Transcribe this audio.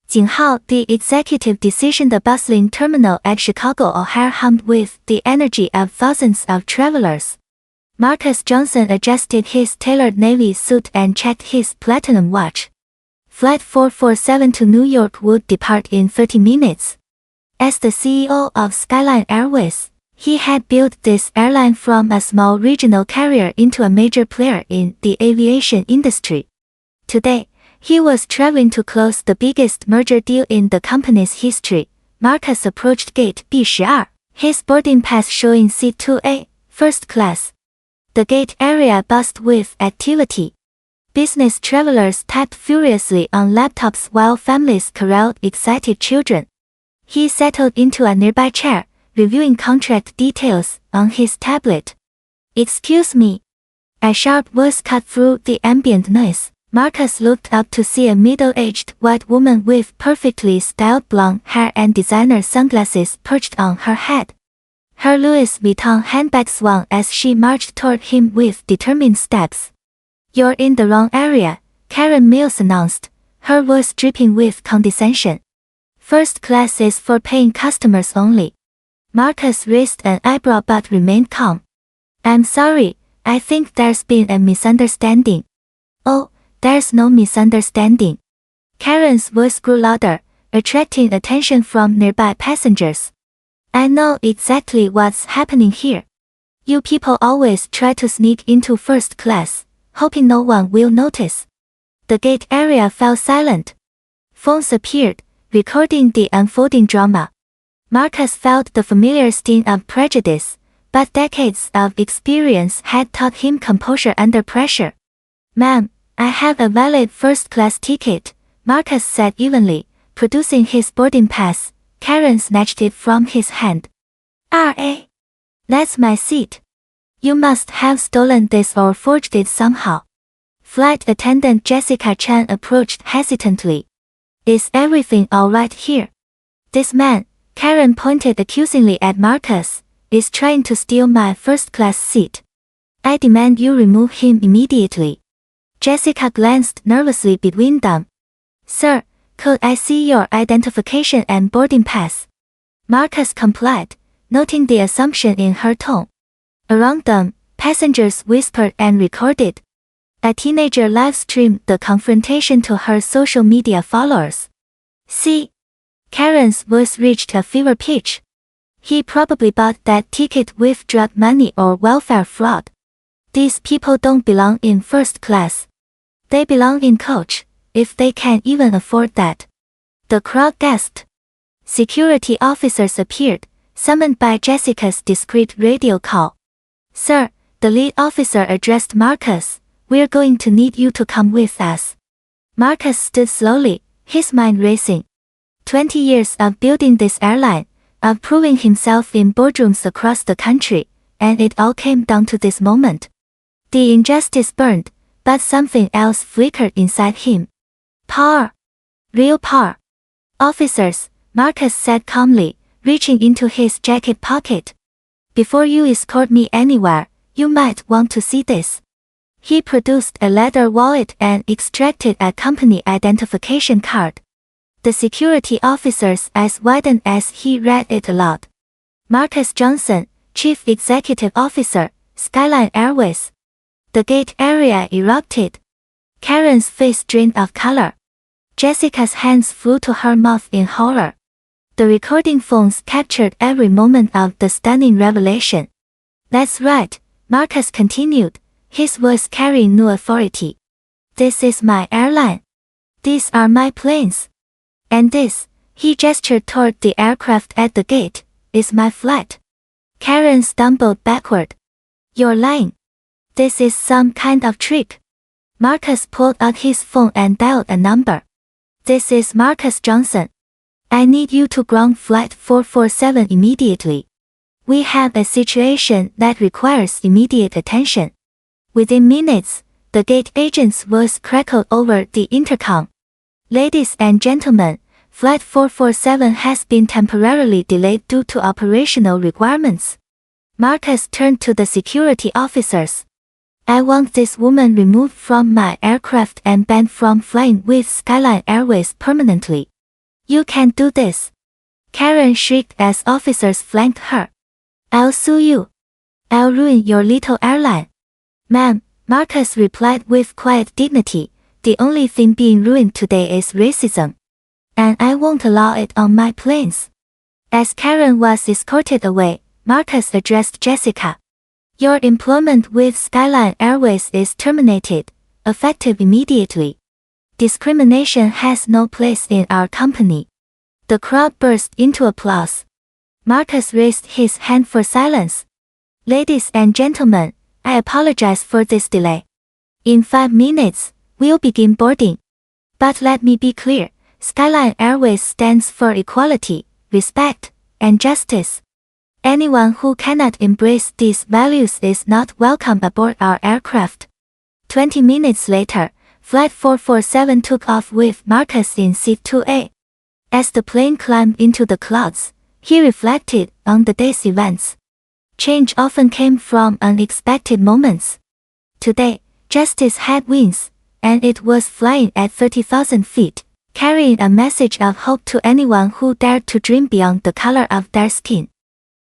井号 The executive decision. The bustling terminal at Chicago O'Hare hummed with the energy of thousands of travelers. Marcus Johnson adjusted his tailored navy suit and checked his platinum watch. Flight 447 to New York would depart in 30 minutes. As the CEO of Skyline Airways, he had built this airline from a small regional carrier into a major player in the aviation industry. Today, he was traveling to close the biggest merger deal in the company's history. Marcus approached gate B12, his boarding pass showing seat 2A, first class. The gate area buzzed with activity. Business travelers typed furiously on laptops while families corralled excited children. He settled into a nearby chair, reviewing contract details on his tablet. "Excuse me." A sharp voice cut through the ambient noise. Marcus looked up to see a middle-aged white woman with perfectly styled blonde hair and designer sunglasses perched on her head. Her Louis Vuitton handbag swung as she marched toward him with determined steps. "You're in the wrong area," Karen Mills announced, her voice dripping with condescension. "First class is for paying customers only." Marcus raised an eyebrow but remained calm. "I'm sorry, I think there's been a misunderstanding." "Oh, there's no misunderstanding." Karen's voice grew louder, attracting attention from nearby passengers. "I know exactly what's happening here. You people always try to sneak into first class, hoping no one will notice." The gate area fell silent. Phones appeared, recording the unfolding drama. Marcus felt the familiar sting of prejudice, but decades of experience had taught him composure under pressure. "Ma'am, I have a valid first-class ticket," Marcus said evenly, producing his boarding pass. Karen snatched it from his hand. "R.A. That's my seat. You must have stolen this or forged it somehow." Flight attendant Jessica Chan approached hesitantly. "Is everything all right here?" "This man," Karen pointed accusingly at Marcus, "is trying to steal my first-class seat. I demand you remove him immediately." Jessica glanced nervously between them. "Sir, could I see your identification and boarding pass?" Marcus complied, noting the assumption in her tone. Around them, passengers whispered and recorded. A teenager live-streamed the confrontation to her social media followers. "See?" Karen's voice reached a fever pitch. "He probably bought that ticket with drug money or welfare fraud. These people don't belong in first class. They belong in coach, if they can even afford that." The crowd gasped. Security officers appeared, summoned by Jessica's discreet radio call. "Sir," the lead officer addressed Marcus, "we're going to need you to come with us." Marcus stood slowly, his mind racing. 20 years of building this airline, of proving himself in boardrooms across the country, and it all came down to this moment. The injustice burned, but something else flickered inside him. Power. Real power. "Officers," Marcus said calmly, reaching into his jacket pocket. "Before you escort me anywhere, you might want to see this." He produced a leather wallet and extracted a company identification card. The security officer's eyes widened as he read it aloud. "Marcus Johnson, Chief Executive Officer, Skyline Airways." The gate area erupted. Karen's face drained of color. Jessica's hands flew to her mouth in horror. The recording phones captured every moment of the stunning revelation. "That's right," Marcus continued, his voice carrying no authority. "This is my airline. These are my planes. And this," he gestured toward the aircraft at the gate, "is my flight." Karen stumbled backward. "You're lying. This is some kind of trick." Marcus pulled out his phone and dialed a number. "This is Marcus Johnson. I need you to ground Flight 447 immediately. We have a situation that requires immediate attention." Within minutes, the gate agent's voice crackled over the intercom. "Ladies and gentlemen, Flight 447 has been temporarily delayed due to operational requirements." Marcus turned to the security officers. "I want this woman removed from my aircraft and banned from flying with Skyline Airways permanently." You can't do this. Karen shrieked as officers flanked her. I'll sue you. I'll ruin your little airline. Ma'am, Marcus replied with quiet dignity, the only thing being ruined today is racism. And I won't allow it on my planes. As Karen was escorted away, Marcus addressed Jessica. Your employment with Skyline Airways is terminated, effective immediately. Discrimination has no place in our company. The crowd burst into applause. Marcus raised his hand for silence. Ladies and gentlemen, I apologize for this delay. In 5 minutes, we'll begin boarding. But let me be clear, Skyline Airways stands for equality, respect, and justice. Anyone who cannot embrace these values is not welcome aboard our aircraft. 20 minutes later, Flight 447 took off with Marcus in Seat 2A. As the plane climbed into the clouds, he reflected on the day's events. Change often came from unexpected moments. Today, justice had wings, and it was flying at 30,000 feet, carrying a message of hope to anyone who dared to dream beyond the color of their skin.